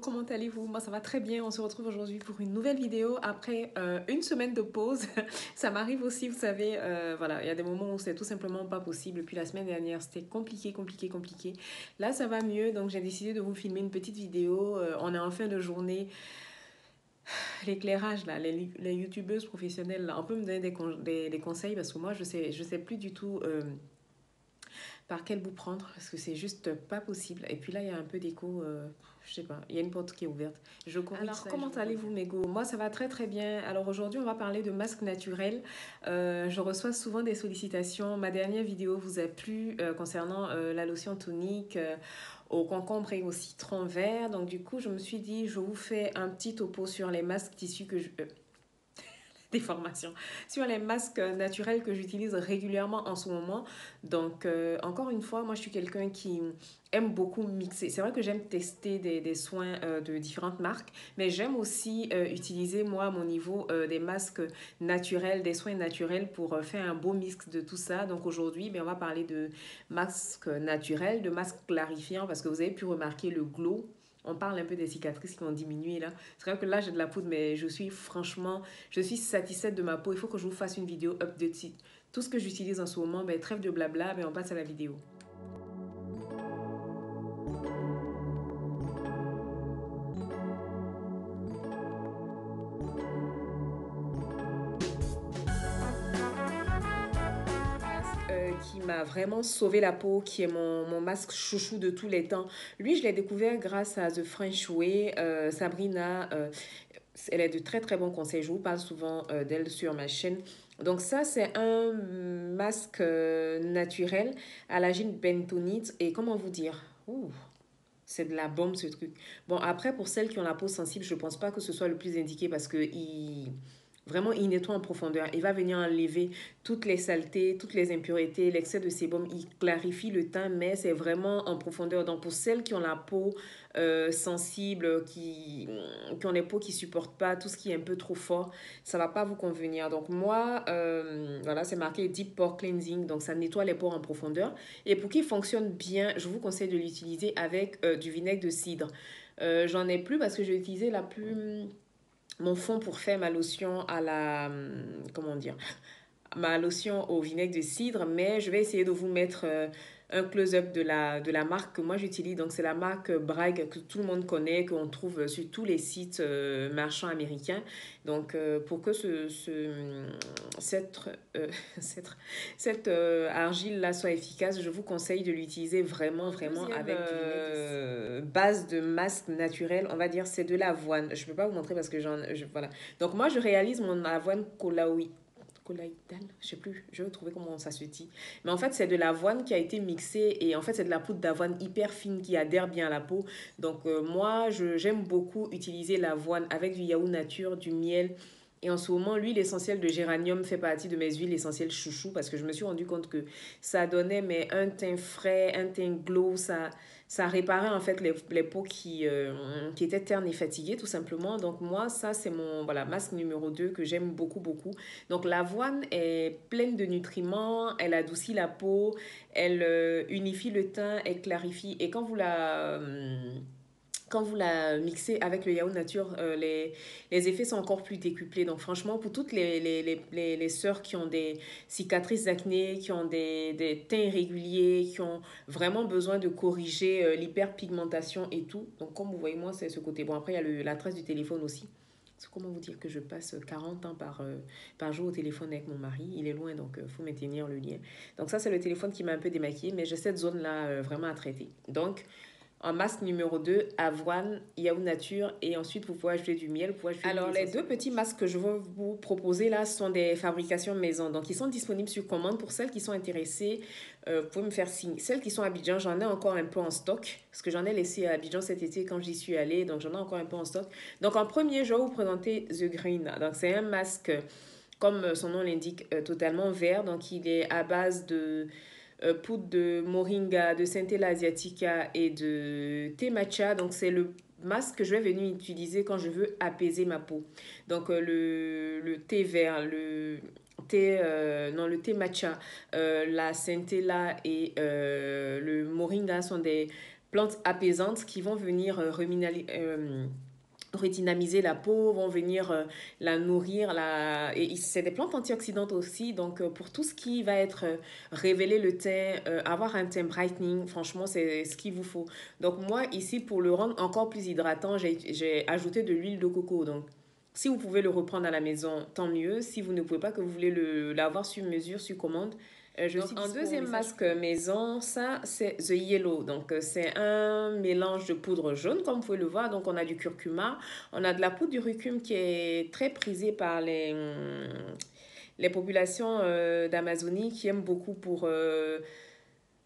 Comment allez-vous? Moi, ça va très bien. On se retrouve aujourd'hui pour une nouvelle vidéo après une semaine de pause. Ça m'arrive aussi, vous savez, voilà, il y a des moments où c'est tout simplement pas possible. Puis la semaine dernière, c'était compliqué. Là, ça va mieux, donc j'ai décidé de vous filmer une petite vidéo. On est en fin de journée. L'éclairage, là, les youtubeuses professionnelles, là, on peut me donner des conseils parce que moi, je sais plus du tout par quel bout prendre parce que c'est juste pas possible. Et puis là, il y a un peu d'écho, je sais pas, il y a une porte qui est ouverte. Je corrige. Alors, comment allez-vous, mes go? Moi, ça va très bien. Alors aujourd'hui, on va parler de masques naturels. Je reçois souvent des sollicitations. Ma dernière vidéo vous a plu concernant la lotion tonique au concombre et au citron vert. Donc du coup, je me suis dit, je vous fais un petit topo sur les masques tissus que je, des formations sur les masques naturels que j'utilise régulièrement en ce moment. Donc, encore une fois, moi, je suis quelqu'un qui aime beaucoup mixer. C'est vrai que j'aime tester des soins de différentes marques, mais j'aime aussi utiliser, moi, à mon niveau, des masques naturels, des soins naturels pour faire un beau mix de tout ça. Donc, aujourd'hui, on va parler de masques naturels, de masques clarifiants, parce que vous avez pu remarquer le glow. On parle un peu des cicatrices qui ont diminué là. C'est vrai que là, j'ai de la poudre, mais je suis satisfaite de ma peau. Il faut que je vous fasse une vidéo update. Tout ce que j'utilise en ce moment, trêve de blabla, on passe à la vidéo. Qui m'a vraiment sauvé la peau, qui est mon masque chouchou de tous les temps. Lui, je l'ai découvert grâce à The French Way. Sabrina, elle a de très bons conseils. Je vous parle souvent d'elle sur ma chaîne. Donc ça, c'est un masque naturel à l'agine bentonite. Et comment vous dire? Ouh, c'est de la bombe ce truc. Bon, après, pour celles qui ont la peau sensible, je pense pas que ce soit le plus indiqué parce que vraiment, il nettoie en profondeur. Il va venir enlever toutes les saletés, toutes les impuretés, l'excès de sébum. Il clarifie le teint, mais c'est vraiment en profondeur. Donc, pour celles qui ont la peau sensible, qui ont les peaux qui supportent pas tout ce qui est un peu trop fort, ça va pas vous convenir. Donc, moi, voilà, c'est marqué Deep Pore Cleansing. Donc, ça nettoie les pores en profondeur. Et pour qu'il fonctionne bien, je vous conseille de l'utiliser avec du vinaigre de cidre. J'en ai plus parce que j'ai utilisé mon fond pour faire ma lotion à la... Comment dire? Ma lotion au vinaigre de cidre, mais je vais essayer de vous mettre un close-up de la marque que moi j'utilise. Donc, c'est la marque Bragg que tout le monde connaît, qu'on trouve sur tous les sites marchands américains. Donc, pour que cette, euh, cette argile-là soit efficace, je vous conseille de l'utiliser vraiment avec du vinaigre de cidre. Base de masque naturel, on va dire, c'est de l'avoine. Je ne peux pas vous montrer parce que voilà. Donc, moi, je réalise mon avoine colloïdal, je sais plus, je vais trouver comment ça se dit. Mais en fait, c'est de l'avoine qui a été mixée et en fait, c'est de la poudre d'avoine hyper fine qui adhère bien à la peau. Donc, moi, j'aime beaucoup utiliser l'avoine avec du yaourt nature, du miel. Et en ce moment, l'huile essentielle de géranium fait partie de mes huiles essentielles chouchou parce que je me suis rendu compte que ça donnait un teint frais, un teint glow, ça réparait en fait les peaux qui étaient ternes et fatiguées tout simplement. Donc moi, ça c'est mon voilà, masque numéro 2 que j'aime beaucoup. Donc l'avoine est pleine de nutriments, elle adoucit la peau, elle unifie le teint, elle clarifie. Et quand vous la mixez avec le yaourt nature, les effets sont encore plus décuplés. Donc franchement, pour toutes les sœurs qui ont des cicatrices d'acné, qui ont des teints irréguliers, qui ont vraiment besoin de corriger l'hyperpigmentation et tout. Donc comme vous voyez, moi, c'est ce côté. Bon, après, il y a la trace du téléphone aussi. C'est comment vous dire que je passe 40 ans par jour au téléphone avec mon mari. Il est loin, donc il faut maintenir le lien. Donc ça, c'est le téléphone qui m'a un peu démaquillée, mais j'ai cette zone-là vraiment à traiter. Donc, en masque numéro 2, avoine, yaourt nature et ensuite vous pouvez ajouter du miel. Vous pouvez ajouter alors les deux petits masques que je vais vous proposer là sont des fabrications maison. Donc ils sont disponibles sur commande pour celles qui sont intéressées. Vous pouvez me faire signe. Celles qui sont à Abidjan, j'en ai encore un peu en stock parce que j'en ai laissé à Abidjan cet été quand j'y suis allée. Donc j'en ai encore un peu en stock. Donc en premier, je vais vous présenter The Green. Donc c'est un masque comme son nom l'indique, totalement vert. Donc il est à base de poudre de moringa, de centella asiatica et de thé matcha. Donc, c'est le masque que je vais venir utiliser quand je veux apaiser ma peau. Donc, le thé vert, le thé matcha, la centella et le moringa sont des plantes apaisantes qui vont venir redynamiser la peau, vont venir la nourrir. Et c'est des plantes antioxydantes aussi. Donc, pour tout ce qui va être révéler le teint, avoir un teint brightening, franchement, c'est ce qu'il vous faut. Donc, moi, ici, pour le rendre encore plus hydratant, j'ai ajouté de l'huile de coco. Donc, si vous pouvez le reprendre à la maison, tant mieux. Si vous ne pouvez pas, que vous voulez l'avoir sur mesure, sur commande, je donc, suis un deuxième masque maison, ça c'est The Yellow. Donc c'est un mélange de poudre jaune, comme vous pouvez le voir. Donc on a du curcuma, on a de la poudre du curcuma qui est très prisée par les populations d'Amazonie qui aiment beaucoup pour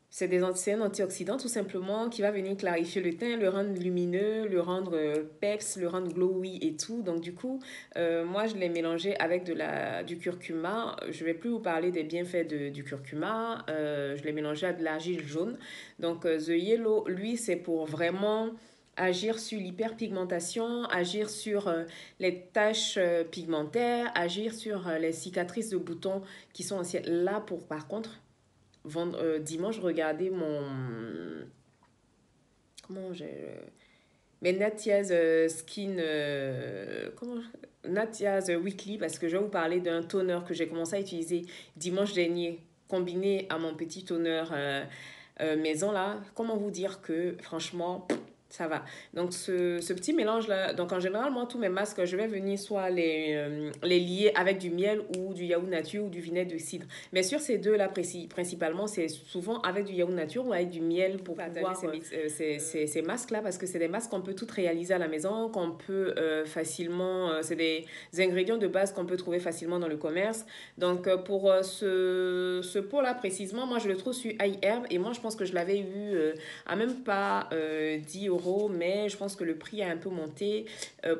c'est un antioxydant tout simplement qui va venir clarifier le teint, le rendre lumineux, le rendre peps, le rendre glowy et tout. Donc du coup, moi je l'ai mélangé avec du curcuma. Je ne vais plus vous parler des bienfaits du curcuma. Je l'ai mélangé à de l'argile jaune. Donc The Yellow, lui, c'est pour vraiment agir sur l'hyperpigmentation, agir sur les taches pigmentaires, agir sur les cicatrices de boutons qui sont anciennes. Là, par contre, dimanche, regardez comment j'ai. Mais Natia's Skin. Comment. Natia's Weekly, parce que je vais vous parler d'un toner que j'ai commencé à utiliser dimanche dernier, combiné à mon petit toner maison là. Comment vous dire que, franchement, ça va. Donc, ce petit mélange-là, donc en général, moi, tous mes masques, je vais venir soit les lier avec du miel ou du yaourt nature ou du vinaigre de cidre. Mais sur ces deux-là, principalement, c'est souvent avec du yaourt nature ou avec du miel pour pouvoir ces masques-là, parce que c'est des masques qu'on peut tout réaliser à la maison, qu'on peut facilement... c'est des ingrédients de base qu'on peut trouver facilement dans le commerce. Donc, pour ce pot-là, précisément, moi, je le trouve sur iHerb et moi, je pense que je l'avais eu à même pas 10 euros, mais je pense que le prix a un peu monté.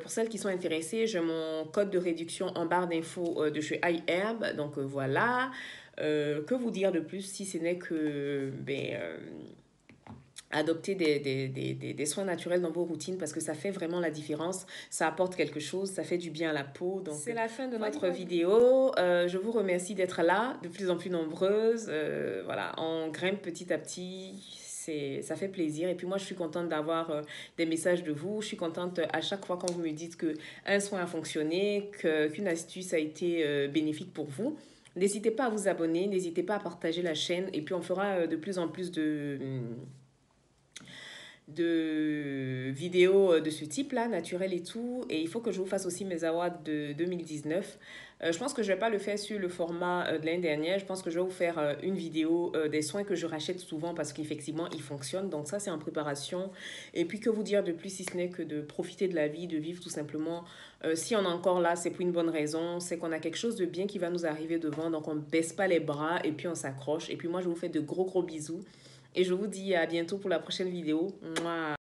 Pour celles qui sont intéressées, j'ai mon code de réduction en barre d'infos de chez iHerb. Donc voilà. Que vous dire de plus si ce n'est que adopter des soins naturels dans vos routines parce que ça fait vraiment la différence, ça apporte quelque chose, ça fait du bien à la peau. Donc c'est la fin de notre vidéo. Je vous remercie d'être là, de plus en plus nombreuses. Voilà, on grimpe petit à petit. Ça fait plaisir. Et puis moi, je suis contente d'avoir des messages de vous. Je suis contente à chaque fois quand vous me dites qu'un soin a fonctionné, qu'une astuce a été bénéfique pour vous. N'hésitez pas à vous abonner, n'hésitez pas à partager la chaîne. Et puis on fera de plus en plus de vidéos de ce type-là, naturel et tout. Et il faut que je vous fasse aussi mes awards de 2019. Je pense que je ne vais pas le faire sur le format de l'année dernière. Je pense que je vais vous faire une vidéo des soins que je rachète souvent parce qu'effectivement, ils fonctionnent. Donc ça, c'est en préparation. Et puis, que vous dire de plus si ce n'est que de profiter de la vie, de vivre tout simplement. Si on est encore là, c'est pour une bonne raison. C'est qu'on a quelque chose de bien qui va nous arriver devant. Donc, on ne baisse pas les bras et puis on s'accroche. Et puis moi, je vous fais de gros bisous. Et je vous dis à bientôt pour la prochaine vidéo. Mouah.